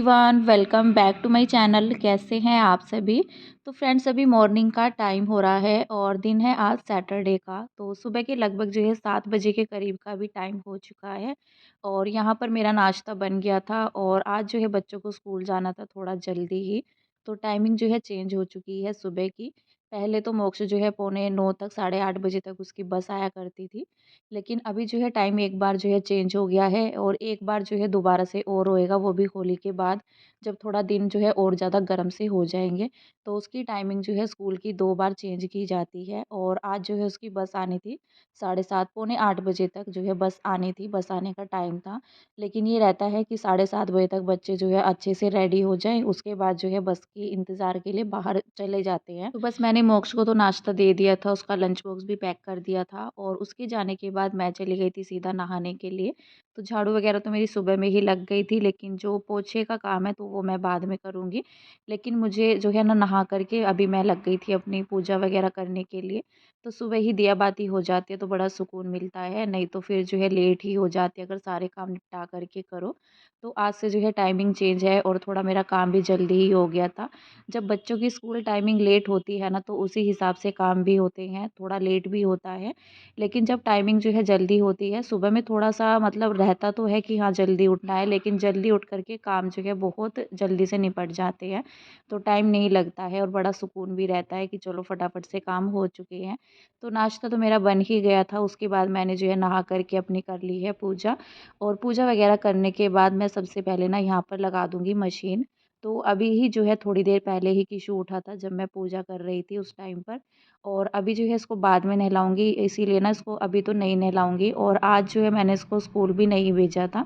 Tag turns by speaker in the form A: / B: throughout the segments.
A: Everyone, welcome back to my channel. कैसे हैं आप सभी। तो फ्रेंड्स, अभी मॉर्निंग का टाइम हो रहा है और दिन है आज सैटरडे का। तो सुबह के लगभग जो है 7 बजे के करीब का भी टाइम हो चुका है और यहाँ पर मेरा नाश्ता बन गया था और आज जो है बच्चों को स्कूल जाना था थोड़ा जल्दी ही। तो टाइमिंग जो है चेंज हो चुकी है सुबह की। पहले तो मोक्ष जो है पौने 9 तक 8:30 बजे तक उसकी बस आया करती थी। लेकिन अभी जो है टाइम एक बार जो है चेंज हो गया है और एक बार जो है दोबारा से और होएगा, वो भी होली के बाद, जब थोड़ा दिन जो है और ज़्यादा गर्म से हो जाएँगे। तो उसकी टाइमिंग जो है स्कूल की 2 बार चेंज की जाती है और आज जो है उसकी बस आनी थी 7:30 पौने 8 बजे तक जो है बस आनी थी, बस आने का टाइम था। लेकिन ये रहता है कि 7:30 बजे तक बच्चे जो है अच्छे से रेडी हो जाएँ, उसके बाद जो है बस के इंतज़ार के लिए बाहर चले जाते हैं। तो बस मैंने मोक्ष को तो नाश्ता दे दिया था, उसका लंच बॉक्स भी पैक कर दिया था और उसके जाने के बाद मैं चली गई थी सीधा नहाने के लिए। तो झाड़ू वगैरह तो मेरी सुबह में ही लग गई थी, लेकिन जो पोछे का काम है तो वो मैं बाद में करूँगी। लेकिन मुझे जो है ना नहा कर के अभी मैं लग गई थी अपनी पूजा वगैरह करने के लिए। तो सुबह ही दिया बाती हो जाती है तो बड़ा सुकून मिलता है, नहीं तो फिर जो है लेट ही हो जाती है अगर सारे काम निपटा कर के करो। तो आज से जो है टाइमिंग चेंज है और थोड़ा मेरा काम भी जल्दी ही हो गया था। जब बच्चों की स्कूल टाइमिंग लेट होती है ना तो उसी हिसाब से काम भी होते हैं, थोड़ा लेट भी होता है। लेकिन जब टाइमिंग जो है जल्दी होती है, सुबह में थोड़ा-सा मतलब रहता तो है कि हाँ, जल्दी उठना है, लेकिन जल्दी उठ कर के काम जो है बहुत जल्दी से निपट जाते हैं। तो टाइम नहीं लगता है और बड़ा सुकून भी रहता है कि चलो फटाफट से काम हो चुके हैं। तो नाश्ता तो मेरा बन ही गया था, उसके बाद मैंने जो है नहा कर के अपनी कर ली है पूजा और पूजा वगैरह करने के बाद मैं सबसे पहले ना यहाँ पर लगा दूँगी मशीन। तो अभी ही जो है थोड़ी देर पहले ही किशु उठा था जब मैं पूजा कर रही थी उस टाइम पर। और अभी जो है इसको बाद में नहलाऊँगी, इसीलिए ना इसको अभी तो नहीं नहलाऊँगी। और आज जो है मैंने इसको स्कूल भी नहीं भेजा था।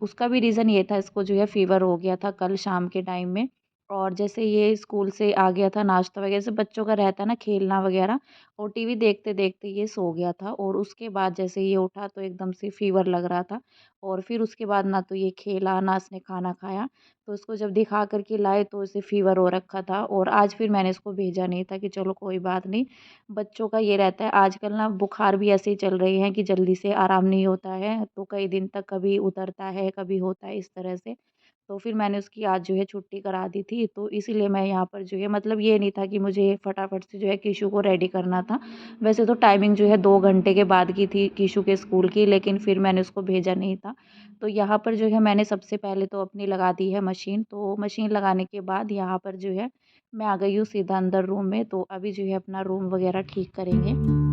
A: उसका भी रीज़न ये था, इसको जो है फ़ीवर हो गया था कल शाम के टाइम में। और जैसे ये स्कूल से आ गया था नाश्ता वगैरह से बच्चों का रहता है ना खेलना वगैरह, और टीवी देखते-देखते ये सो गया था और उसके बाद जैसे ये उठा तो एकदम से फ़ीवर लग रहा था। और फिर उसके बाद ना तो ये खेला, ना इसने खाना खाया। तो उसको जब दिखा कर के लाए तो इसे फ़ीवर हो रखा था और आज फिर मैंने इसको भेजा नहीं था कि चलो कोई बात नहीं। बच्चों का ये रहता है आजकल ना, बुखार भी ऐसे ही चल रहे हैं कि जल्दी से आराम नहीं होता है, तो कई दिन तक कभी उतरता है, कभी होता है इस तरह से। तो फिर मैंने उसकी आज जो है छुट्टी करा दी थी, तो इसीलिए मैं यहाँ पर जो है मतलब ये नहीं था कि मुझे फटाफट से जो है किशु को रेडी करना था। वैसे तो टाइमिंग जो है 2 घंटे के बाद की थी किशु के स्कूल की, लेकिन फिर मैंने उसको भेजा नहीं था। तो यहाँ पर जो है मैंने सबसे पहले तो अपनी लगा दी है मशीन, तो मशीन लगाने के बाद यहाँ पर जो है मैं आ गई हूँ सीधा अंदर रूम में, तो अभी जो है अपना रूम वगैरह ठीक करेंगे।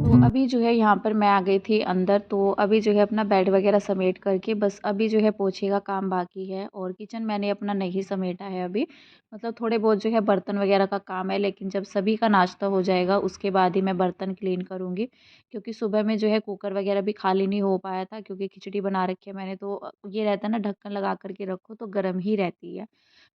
A: तो अभी जो है यहाँ पर मैं आ गई थी अंदर, तो अभी जो है अपना बेड वगैरह समेट करके बस अभी जो है पोछे का काम बाकी है और किचन मैंने अपना नहीं समेटा है अभी। मतलब थोड़े बहुत जो है बर्तन वगैरह का काम है, लेकिन जब सभी का नाश्ता हो जाएगा उसके बाद ही मैं बर्तन क्लीन करूँगी। क्योंकि सुबह में जो है कुकर वगैरह भी खाली नहीं हो पाया था, क्योंकि खिचड़ी बना रखी है मैंने, तो ये रहता है ना ढक्कन लगा कर के रखो तो गर्म ही रहती है।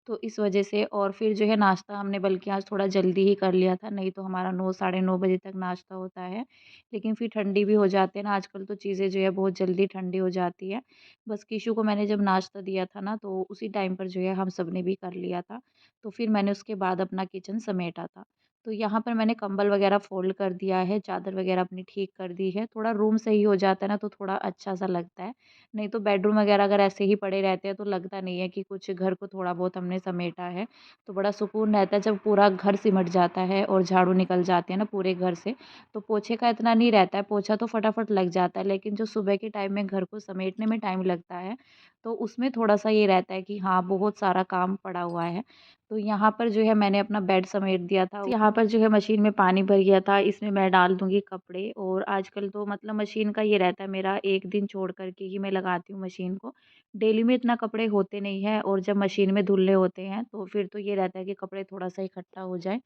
A: तो इस वजह से और फिर जो है नाश्ता हमने बल्कि आज थोड़ा जल्दी ही कर लिया था, नहीं तो हमारा 9 साढ़े 9 बजे तक नाश्ता होता है। लेकिन फिर ठंडी भी हो जाते हैं ना आजकल, तो चीज़ें जो है बहुत जल्दी ठंडी हो जाती है। बस किशु को मैंने जब नाश्ता दिया था ना तो उसी टाइम पर जो है हम सब ने भी कर लिया था। तो फिर मैंने उसके बाद अपना किचन समेटा था। तो यहाँ पर मैंने कंबल वगैरह फ़ोल्ड कर दिया है, चादर वगैरह अपनी ठीक कर दी है। थोड़ा रूम सही हो जाता है ना तो थोड़ा अच्छा-सा लगता है। नहीं तो बेडरूम वगैरह अगर ऐसे ही पड़े रहते हैं तो लगता नहीं है कि कुछ घर को थोड़ा बहुत हमने समेटा है। तो बड़ा सुकून रहता है जब पूरा घर सिमट जाता है और झाड़ू निकल जाते हैं ना पूरे घर से। तो पोछे का इतना नहीं रहता है, पोछा तो फटाफट लग जाता है, लेकिन जो सुबह के टाइम में घर को समेटने में टाइम लगता है, तो उसमें थोड़ा-सा ये रहता है कि हाँ, बहुत सारा काम पड़ा हुआ है। तो यहाँ पर जो है मैंने अपना बेड समेट दिया था। यहाँ पर जो है मशीन में पानी भर गया था, इसमें मैं डाल दूँगी कपड़े। और आजकल तो मतलब मशीन का ये रहता है मेरा, 1 दिन छोड़ कर के ही मैं लगाती हूँ मशीन को। डेली में इतना कपड़े होते नहीं हैं और जब मशीन में धुलने होते हैं, तो फिर तो ये रहता है कि कपड़े थोड़ा-सा इकट्ठा हो जाए,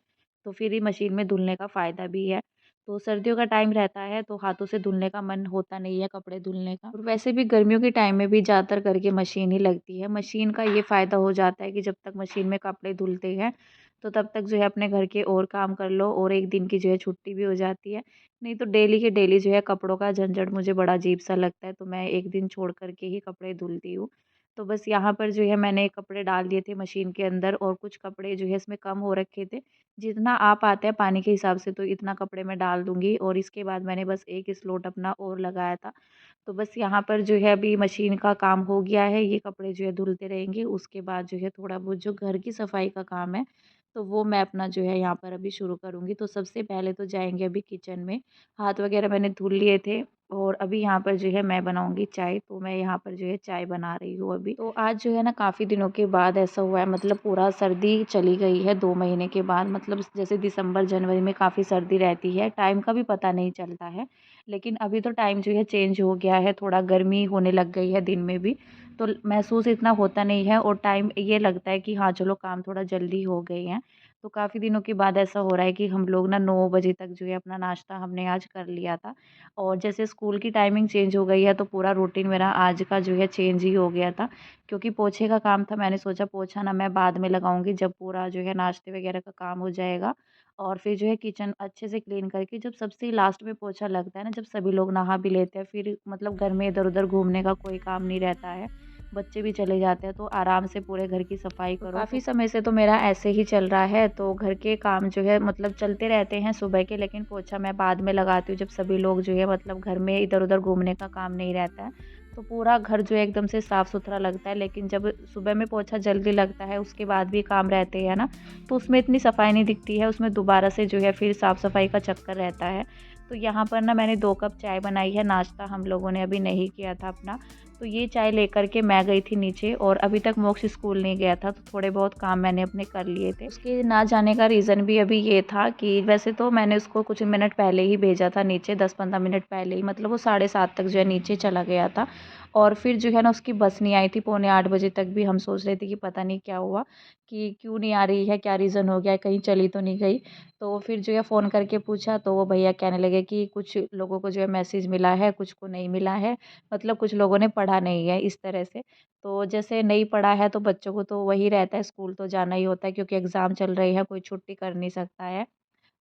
A: तो फिर ही मशीन में धुलने का फ़ायदा भी है। तो सर्दियों का टाइम रहता है तो हाथों से धुलने का मन होता नहीं है कपड़े धुलने का, और वैसे भी गर्मियों के टाइम में भी ज़्यादातर करके मशीन ही लगती है। मशीन का ये फ़ायदा हो जाता है कि जब तक मशीन में कपड़े धुलते हैं तो तब तक जो है अपने घर के और काम कर लो और एक दिन की जो है छुट्टी भी हो जाती है। नहीं तो डेली के डेली जो है कपड़ों का झंझट मुझे बड़ा अजीब-सा लगता है, तो मैं एक दिन छोड़ कर के ही कपड़े धुलती हूँ। तो बस यहाँ पर जो है मैंने कपड़े डाल दिए थे मशीन के अंदर और कुछ कपड़े जो है इसमें कम हो रखे थे। जितना आ पाता है पानी के हिसाब से तो इतना कपड़े मैं डाल दूँगी और इसके बाद मैंने बस एक स्लॉट अपना और लगाया था। तो बस यहाँ पर जो है अभी मशीन का काम हो गया है, ये कपड़े जो है धुलते रहेंगे। उसके बाद जो है थोड़ा बहुत जो घर की सफाई का काम है, तो वो मैं अपना जो है यहाँ पर अभी शुरू करूँगी। तो सबसे पहले तो जाएँगे अभी किचन में, हाथ वगैरह मैंने धुल लिए थे और अभी यहाँ पर जो है मैं बनाऊँगी चाय, तो मैं यहाँ पर जो है चाय बना रही हूँ अभी। तो आज जो है ना काफ़ी दिनों के बाद ऐसा हुआ है, मतलब पूरा सर्दी चली गई है 2 महीने के बाद, मतलब जैसे दिसंबर, जनवरी में काफ़ी सर्दी रहती है, टाइम का भी पता नहीं चलता है। लेकिन अभी तो टाइम जो है चेंज हो गया है, थोड़ा गर्मी होने लग गई है दिन में भी, तो महसूस इतना होता नहीं है और टाइम ये लगता है कि हाँ चलो काम थोड़ा जल्दी हो गए हैं। तो काफ़ी दिनों के बाद ऐसा हो रहा है कि हम लोग ना 9 बजे तक जो है अपना नाश्ता हमने आज कर लिया था और जैसे स्कूल की टाइमिंग चेंज हो गई है तो पूरा रूटीन मेरा आज का जो है चेंज ही हो गया था। क्योंकि पोछे का काम था, मैंने सोचा पोछा ना मैं बाद में लगाऊंगी जब पूरा जो है नाश्ते वगैरह का काम हो जाएगा और फिर जो है किचन अच्छे से क्लीन करके जब सबसे लास्ट में पोछा लगता है ना, जब सभी लोग नहा भी लेते हैं, फिर मतलब घर में इधर-उधर घूमने का कोई काम नहीं रहता है। बच्चे भी चले जाते हैं तो आराम से पूरे घर की सफाई करो। काफ़ी समय से तो मेरा ऐसे ही चल रहा है, तो घर के काम जो है मतलब चलते रहते हैं सुबह के, लेकिन पोछा मैं बाद में लगाती हूँ जब सभी लोग जो है मतलब घर में इधर-उधर घूमने का काम नहीं रहता है। तो पूरा घर जो है एकदम से साफ़-सुथरा लगता है, लेकिन जब सुबह में पोछा जल्दी लगता है उसके बाद भी काम रहते हैं ना, तो उसमें इतनी सफाई नहीं दिखती है, उसमें दोबारा से जो है फिर साफ़-सफाई का चक्कर रहता है। तो यहाँ पर ना मैंने 2 कप चाय बनाई है, नाश्ता हम लोगों ने अभी नहीं किया था अपना। तो ये चाय लेकर के मैं गई थी नीचे और अभी तक मोक्ष स्कूल नहीं गया था, तो थोड़े बहुत काम मैंने अपने कर लिए थे। उसके ना जाने का रीज़न भी अभी ये था कि वैसे तो मैंने उसको कुछ मिनट पहले ही भेजा था नीचे, 10-15 मिनट पहले ही, मतलब वो 7:30 तक जो है नीचे चला गया था और फिर जो है ना उसकी बस नहीं आई थी, पौने 8 बजे तक भी हम सोच रहे थे कि पता नहीं क्या हुआ, कि क्यों नहीं आ रही है, क्या रीज़न हो गया है, कहीं चली तो नहीं गई। तो फिर जो है फ़ोन करके पूछा तो वो भैया कहने लगे कि कुछ लोगों को जो है मैसेज मिला है, कुछ को नहीं मिला है, मतलब कुछ लोगों ने पढ़ा नहीं है इस तरह से। तो जैसे नहीं पढ़ा है तो बच्चों को तो वही रहता है, स्कूल तो जाना ही होता है क्योंकि एग्ज़ाम चल रहे हैं, कोई छुट्टी कर नहीं सकता है।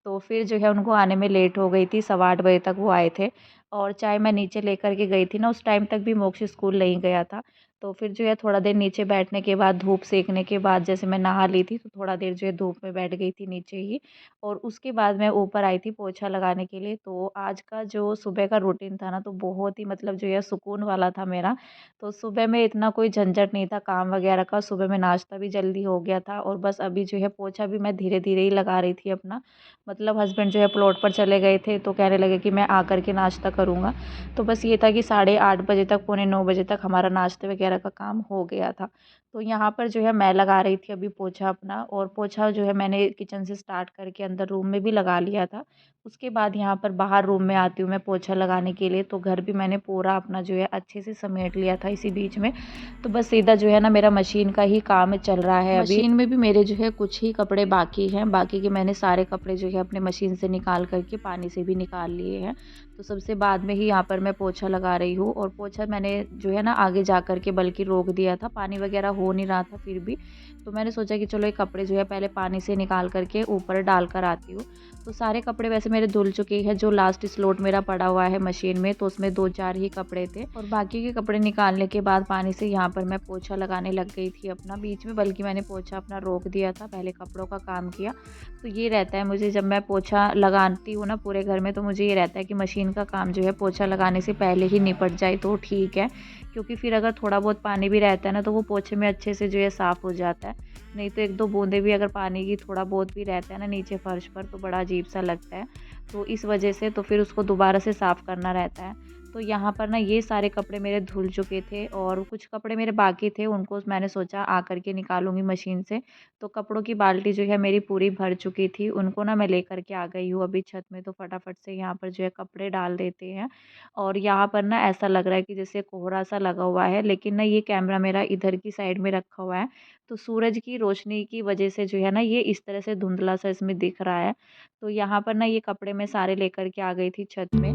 A: तो फिर जो है उनको आने में लेट हो गई थी, सवा 8 बजे तक वो आए थे और चाय मैं नीचे लेकर के गई थी ना, उस टाइम तक भी मोक्ष स्कूल नहीं गया था। तो फिर जो है थोड़ा देर नीचे बैठने के बाद, धूप सेकने के बाद जैसे मैं नहा ली थी, तो थोड़ा देर जो है धूप में बैठ गई थी नीचे ही और उसके बाद मैं ऊपर आई थी पोछा लगाने के लिए। तो आज का जो सुबह का रूटीन था ना, तो बहुत ही मतलब जो है सुकून वाला था मेरा। तो सुबह में इतना कोई झंझट नहीं था काम वगैरह का, सुबह में नाश्ता भी जल्दी हो गया था और बस अभी जो है पोछा भी मैं धीरे-धीरे ही लगा रही थी अपना। मतलब हस्बैंड जो है प्लॉट पर चले गए थे तो कहने लगे कि मैं आकर के नाश्ता करूँगा। तो बस ये था कि 8:30 बजे तक, पौने 9 बजे तक हमारा नाश्ते वगैरह का काम हो गया था। तो यहाँ पर जो है मैं लगा रही थी अभी पोछा अपना और पोछा जो है मैंने किचन से स्टार्ट करके अंदर रूम में भी लगा लिया था। उसके बाद यहाँ पर बाहर रूम में आती हूँ मैं पोछा लगाने के लिए, तो घर भी मैंने पूरा अपना जो है अच्छे से समेट लिया था इसी बीच में। तो बस सीधा जो है ना मेरा मशीन का ही काम चल रहा है अभी। मशीन में भी मेरे जो है कुछ ही कपड़े बाकी हैं, बाकी के मैंने सारे कपड़े जो है अपने मशीन से निकाल करके पानी से भी निकाल लिए हैं। तो सबसे बाद में ही यहाँ पर मैं पोछा लगा रही हूँ और पोछा मैंने जो है ना आगे जा कर के बल्कि रोक दिया था, पानी वगैरह हो नहीं रहा था फिर भी। तो मैंने सोचा कि चलो ये कपड़े जो है पहले पानी से निकाल करके ऊपर डाल कर आती हूँ। तो सारे कपड़े वैसे मेरे धुल चुके हैं, जो लास्ट स्लॉट मेरा पड़ा हुआ है मशीन में तो उसमें 2-4 ही कपड़े थे और बाकी के कपड़े निकालने के बाद पानी से यहाँ पर मैं पोछा लगाने लग गई थी अपना बीच में, बल्कि मैंने पोछा अपना रोक दिया था, पहले कपड़ों का काम किया। तो ये रहता है मुझे, जब मैं पोछा लगाती हूँ ना पूरे घर में, तो मुझे ये रहता है कि मशीन का काम जो है पोछा लगाने से पहले ही निपट जाए तो ठीक है, क्योंकि फिर अगर थोड़ा बहुत पानी भी रहता है ना तो वो पोछे में अच्छे से जो है साफ़ हो जाता है। नहीं तो 1-2 बूंदें भी अगर पानी की थोड़ा बहुत भी रहता है ना नीचे फर्श पर तो बड़ा अजीब सा लगता है। तो इस वजह से तो फिर उसको दोबारा से साफ़ करना रहता है। तो यहाँ पर ना ये सारे कपड़े मेरे धुल चुके थे और कुछ कपड़े मेरे बाकी थे, उनको मैंने सोचा आकर के निकालूँगी मशीन से। तो कपड़ों की बाल्टी जो है मेरी पूरी भर चुकी थी, उनको ना मैं लेकर के आ गई हूँ अभी छत में, तो फटाफट से यहाँ पर जो है कपड़े डाल देते हैं। और यहाँ पर ना ऐसा लग रहा है कि जैसे कोहरा सा लगा हुआ है, लेकिन ना ये कैमरा मेरा इधर की साइड में रखा हुआ है, तो सूरज की रोशनी की वजह से जो है ना ये इस तरह से धुंधला सा इसमें दिख रहा है। तो यहाँ पर ना ये कपड़े मैं सारे लेकर के आ गई थी छत में।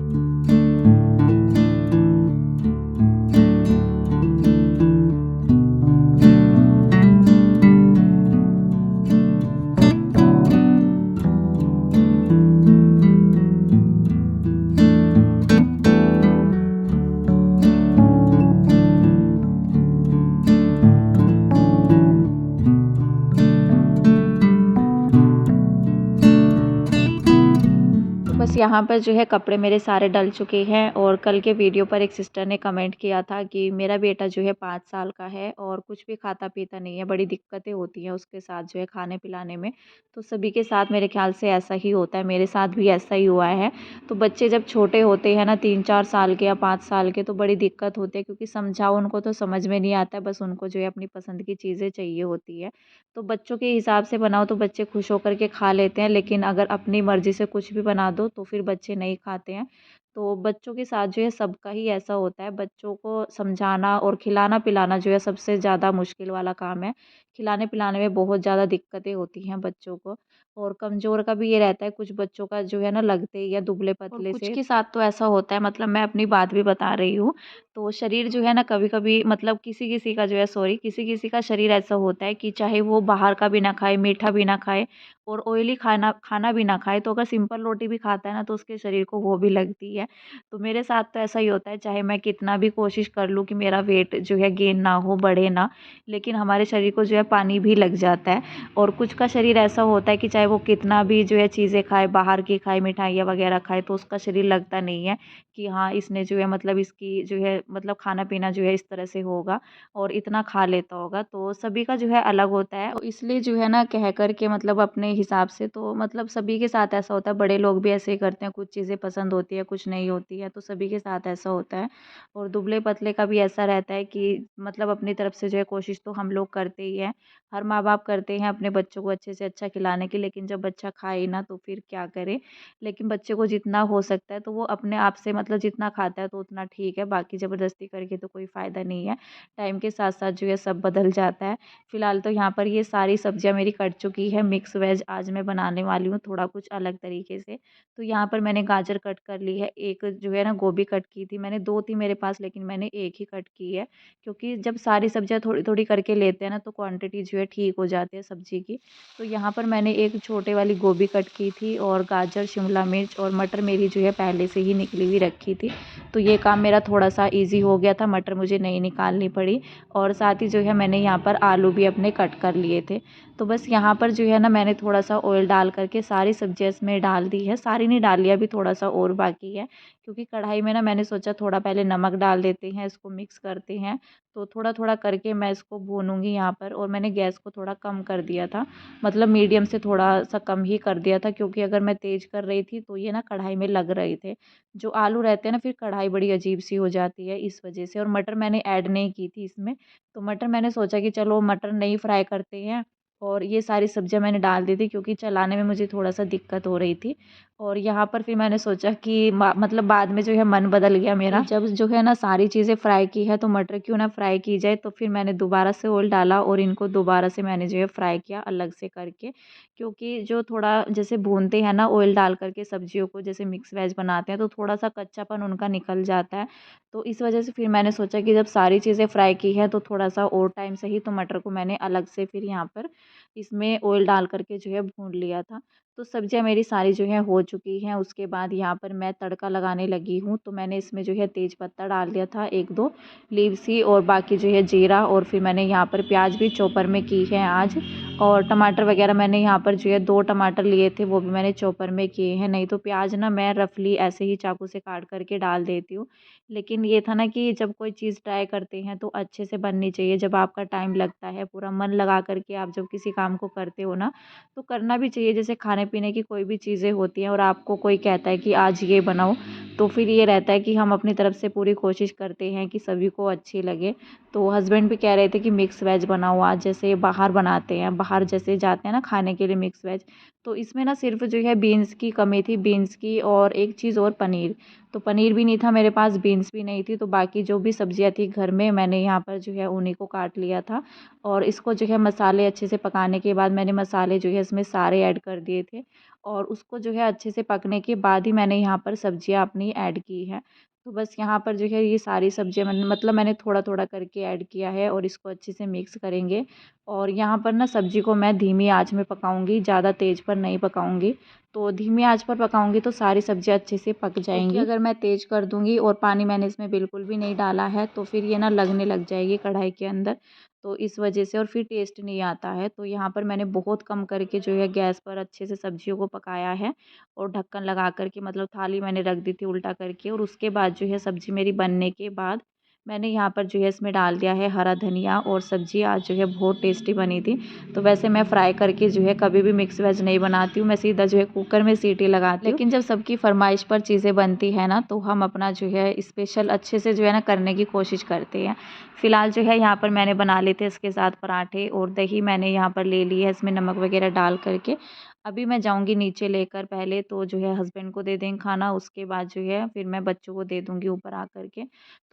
A: यहाँ पर जो है कपड़े मेरे सारे डल चुके हैं और कल के वीडियो पर एक सिस्टर ने कमेंट किया था कि मेरा बेटा जो है 5 साल का है और कुछ भी खाता पीता नहीं है, बड़ी दिक्कतें होती हैं उसके साथ जो है खाने पिलाने में। तो सभी के साथ मेरे ख्याल से ऐसा ही होता है, मेरे साथ भी ऐसा ही हुआ है। तो बच्चे जब छोटे होते हैं ना 3-4 साल के या 5 साल के, तो बड़ी दिक्कत होती है क्योंकि समझाओ उनको तो समझ में नहीं आता है, बस उनको जो है अपनी पसंद की चीज़ें चाहिए होती है। तो बच्चों के हिसाब से बनाओ तो बच्चे खुश होकर के खा लेते हैं, लेकिन अगर अपनी मर्ज़ी से कुछ भी बना दो तो फिर बच्चे नहीं खाते हैं। तो बच्चों के साथ जो है सबका ही ऐसा होता है, बच्चों को समझाना और खिलाना-पिलाना जो है सबसे ज़्यादा मुश्किल वाला काम है। खिलाने-पिलाने में बहुत ज़्यादा दिक्कतें होती हैं बच्चों को, और कमज़ोर का भी ये रहता है, कुछ बच्चों का जो है ना लगते ही या दुबले-पतले से, कुछ के साथ तो ऐसा होता है, मतलब मैं अपनी बात भी बता रही हूँ। तो शरीर जो है ना कभी-कभी, मतलब किसी-किसी का जो है, सॉरी, किसी-किसी का शरीर ऐसा होता है कि चाहे वो बाहर का भी ना खाए, मीठा भी ना खाए और ऑयली खाना खाना भी ना खाए, तो अगर सिंपल रोटी भी खाता है ना तो उसके शरीर को वो भी लगती है। तो मेरे साथ तो ऐसा ही होता है, चाहे मैं कितना भी कोशिश कर लूँ कि मेरा वेट जो है गेन ना हो, बढ़े ना, लेकिन हमारे शरीर को जो है पानी भी लग जाता है। और कुछ का शरीर ऐसा होता है कि चाहे वो कितना भी जो है चीज़ें खाए, बाहर की खाए, मिठाइयाँ वगैरह खाए, तो उसका शरीर लगता नहीं है कि हाँ, इसने जो है, मतलब इसकी जो है, मतलब खाना-पीना जो है इस तरह से होगा और इतना खा लेता होगा। तो सभी का जो है अलग होता है, तो इसलिए जो है ना कह कर के, मतलब अपने हिसाब से, तो मतलब सभी के साथ ऐसा होता है, बड़े लोग भी ऐसे ही करते हैं, कुछ चीज़ें पसंद होती है, कुछ नहीं होती है, तो सभी के साथ ऐसा होता है। और दुबले-पतले का भी ऐसा रहता है कि मतलब अपनी तरफ से जो है कोशिश तो हम लोग करते ही हैं। हर माँ-बाप करते हैं अपने बच्चों को अच्छे से अच्छा खिलाने की, लेकिन जब बच्चा खाए ही ना तो फिर क्या करे? लेकिन बच्चे को जितना हो सकता है तो वो अपने आप से, मतलब जितना खाता है तो उतना ठीक है, बाकी ज़बरदस्ती करके तो कोई फ़ायदा नहीं है। टाइम के साथ-साथ जो है सब बदल जाता है। फ़िलहाल तो यहाँ पर ये सारी सब्जियाँ मेरी कट चुकी है, मिक्स वेज आज मैं बनाने वाली हूँ थोड़ा कुछ अलग तरीके से। तो यहाँ पर मैंने गाजर कट कर ली है, एक जो है ना गोभी कट की थी मैंने, 2 थी मेरे पास लेकिन मैंने 1 ही कट की है, क्योंकि जब सारी सब्जियाँ थोड़ी-थोड़ी करके लेते हैं ना तो क्वांटिटी जो है ठीक हो जाती है सब्ज़ी की। तो यहाँ पर मैंने एक छोटे वाली गोभी कट की थी और गाजर, शिमला मिर्च और मटर मेरी जो है पहले से ही निकली हुई रखी थी। तो ये काम मेरा थोड़ा-सा ईज़ी हो गया था, मटर मुझे नहीं निकालनी पड़ी, और साथ ही जो है मैंने यहाँ पर आलू भी अपने कट कर लिए थे। तो बस यहाँ पर जो है ना मैंने थोड़ा-सा ऑयल डाल कर के सारी सब्जियाँ इसमें डाल दी है, सारी नहीं डाली है, अभी थोड़ा-सा और बाकी है, क्योंकि कढ़ाई में ना मैंने सोचा थोड़ा पहले नमक डाल देते हैं, इसको मिक्स करते हैं। तो थोड़ा-थोड़ा करके मैं इसको भूनूँगी यहाँ पर, और मैंने गैस को थोड़ा कम कर दिया था, मतलब मीडियम से थोड़ा-सा कम ही कर दिया था, क्योंकि अगर मैं तेज़ कर रही थी तो ये ना कढ़ाई में लग रहे थे। जो आलू रहते हैं ना फिर कढ़ाई बड़ी अजीब-सी हो जाती है इस वज़ह से, और मटर मैंने ऐड नहीं की थी इसमें। तो मटर मैंने सोचा कि चलो मटर नहीं फ्राई करते हैं, और ये सारी सब्जियाँ मैंने डाल दी थी क्योंकि चलाने में मुझे थोड़ा-सा दिक्कत हो रही थी। और यहाँ पर फिर मैंने सोचा कि मतलब बाद में जो है मन बदल गया मेरा, जब जो है ना सारी चीज़ें फ्राई की है तो मटर क्यों ना फ्राई की जाए, तो फिर मैंने दोबारा से ऑयल डाला और इनको दोबारा से मैंने जो है फ्राई किया अलग से करके। क्योंकि जो थोड़ा जैसे भूनते हैं ना ऑयल डाल कर के सब्जियों को, जैसे मिक्स वेज बनाते हैं, तो थोड़ा-सा कच्चापन उनका निकल जाता है। तो इस वजह से फिर मैंने सोचा कि जब सारी चीज़ें फ्राई की है तो थोड़ा-सा और टाइम सही, तो मटर को मैंने अलग से फिर यहाँ पर इसमें ऑयल डाल कर के जो है भून लिया था। तो सब्जियाँ मेरी सारी जो है हो चुकी हैं, उसके बाद यहाँ पर मैं तड़का लगाने लगी हूँ। तो मैंने इसमें जो है तेज पत्ता डाल दिया था 1-2 लीव सी, और बाकी जो है जीरा, और फिर मैंने यहाँ पर प्याज भी चॉपर में की है आज, और टमाटर वगैरह मैंने यहाँ पर जो है 2 टमाटर लिए थे, वो भी मैंने चॉपर में किए हैं। नहीं तो प्याज ना मैं रफली ऐसे ही चाकू से काट करके डाल देती हूँ। लेकिन ये था ना कि जब कोई चीज़ ट्राई करते हैं तो अच्छे से बननी चाहिए। जब आपका टाइम लगता है, पूरा मन लगा कर के आप जब किसी काम को करते हो ना, तो करना भी चाहिए। जैसे खाने-पीने की कोई भी चीज़ें होती हैं और आपको कोई कहता है कि आज ये बनाओ, तो फिर ये रहता है कि हम अपनी तरफ से पूरी कोशिश करते हैं कि सभी को अच्छी लगे। तो हस्बैंड भी कह रहे थे कि मिक्स वेज बनाओ आज, जैसे बाहर बनाते हैं, बाहर जैसे जाते हैं ना खाने के लिए मिक्स वेज। तो इसमें ना सिर्फ़ जो है बीन्स की कमी थी, बीन्स की, और एक चीज़ और पनीर। तो पनीर भी नहीं था मेरे पास, बीन्स भी नहीं थी, तो बाकी जो भी सब्जियाँ थी घर में मैंने यहाँ पर जो है उन्हीं को काट लिया था। और इसको जो है मसाले अच्छे से पकाने के बाद मैंने मसाले जो है इसमें सारे ऐड कर दिए थे, और उसको जो है अच्छे से पकने के बाद ही मैंने यहाँ पर सब्जियाँ अपनी ऐड की हैं। तो बस यहाँ पर जो है ये सारी सब्जियाँ मैंने थोड़ा-थोड़ा करके ऐड किया है, और इसको अच्छे से मिक्स करेंगे। और यहाँ पर ना सब्ज़ी को मैं धीमी आँच में पकाऊँगी, ज़्यादा तेज़ पर नहीं पकाऊँगी। तो धीमी आँच पर पकाऊँगी तो सारी सब्जियाँ अच्छे से पक जाएँगी। क्योंकि अगर मैं तेज़ कर दूँगी और पानी मैंने इसमें बिल्कुल भी नहीं डाला है तो फिर ये ना लगने लग जाएगी कढ़ाई के अंदर। तो इस वजह से और फिर टेस्ट नहीं आता है। तो यहाँ पर मैंने बहुत कम करके जो है गैस पर अच्छे से सब्जियों को पकाया है और ढक्कन लगा कर के मतलब थाली मैंने रख दी थी उल्टा करके, और उसके बाद जो है सब्ज़ी मेरी बनने के बाद मैंने यहाँ पर जो है इसमें डाल दिया है हरा धनिया, और सब्ज़ी आज जो है बहुत टेस्टी बनी थी। तो वैसे मैं फ्राई करके जो है कभी भी मिक्स वेज नहीं बनाती हूँ, मैं सीधा जो है कुकर में सीटी लगाती हूँ। लेकिन जब सबकी फरमाइश पर चीज़ें बनती है ना, तो हम अपना जो है स्पेशल अच्छे से जो है ना करने की कोशिश करते हैं। फ़िलहाल जो है यहाँ पर मैंने बना लिए थे इसके साथ पराठे, और दही मैंने यहाँ पर ले ली है इसमें नमक वगैरह डाल करके। अभी मैं जाऊँगी नीचे लेकर, पहले तो जो है हस्बैंड को दे देंगे खाना, उसके बाद जो है फिर मैं बच्चों को दे दूँगी ऊपर आकर के।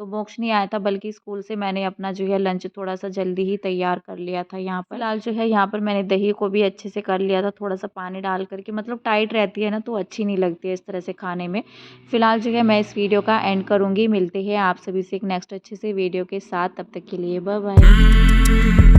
A: तो मोक्ष नहीं आया था, बल्कि स्कूल से मैंने अपना जो है लंच थोड़ा-सा जल्दी ही तैयार कर लिया था यहाँ पर। फिलहाल जो है यहाँ पर मैंने दही को भी अच्छे से कर लिया था, थोड़ा-सा पानी डाल कर के, मतलब टाइट रहती है ना तो अच्छी नहीं लगती है इस तरह से खाने में। फिलहाल जो है मैं इस वीडियो का एंड करूँगी, मिलते हैं आप सभी से एक नेक्स्ट अच्छे से वीडियो के साथ, तब तक के लिए बाय बाय।